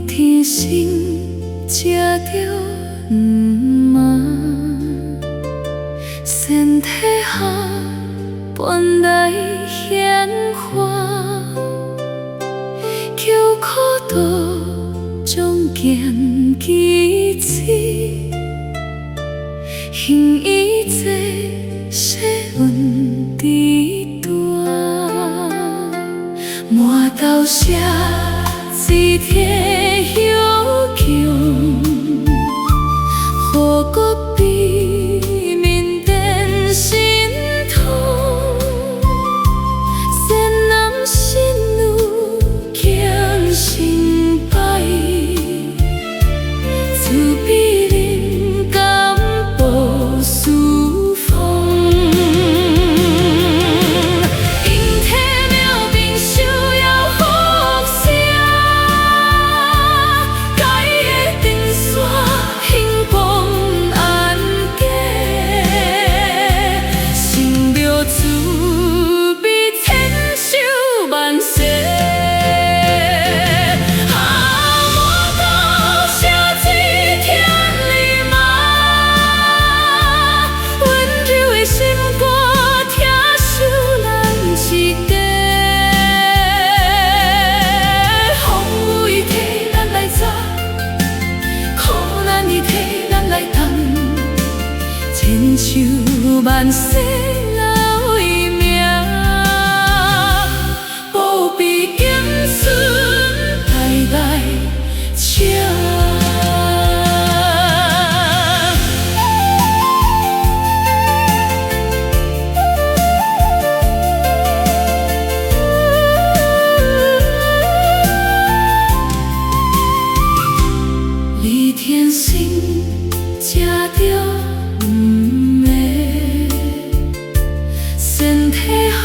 天生食着毋茫，身体下本来鲜花，求苦渡终见奇迹，行伊这世运之端，满豆写字帖悠强，予国避民电心痛，善男信女强成败，慈悲人间保四方。因体了面受要福声，改的定线兴光安家，成庙慈悲千手万世。千手万世来为名，保庇子孙代代请。你天生食着身体下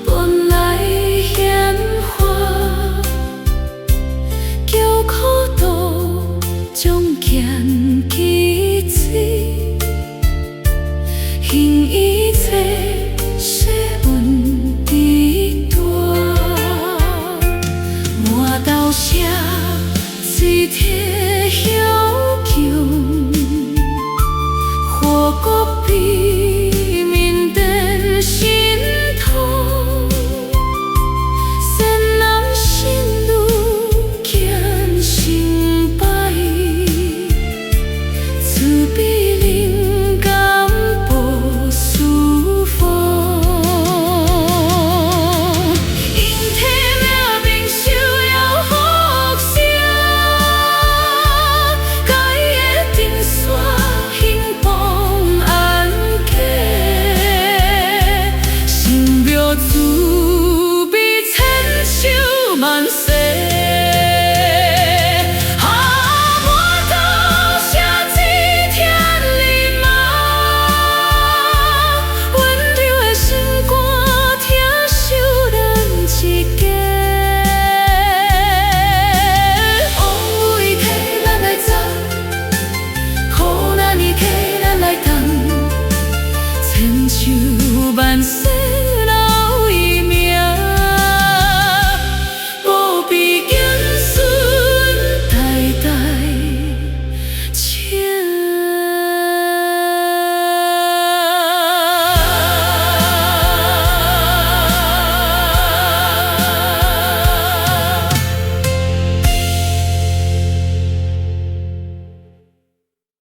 本来鲜花，求苦渡终见奇迹，行伊这世运之端，满豆写字帖悠强，予国避民电心痛，善男信女强成败，慈悲人间保四方。因体了面受要福声，改的定线兴光安家，成庙慈悲千手万世。满豆写字天里望，温柔的心肝疼受咱一家。枉为替咱来走，苦难伊替咱来担，千手万世。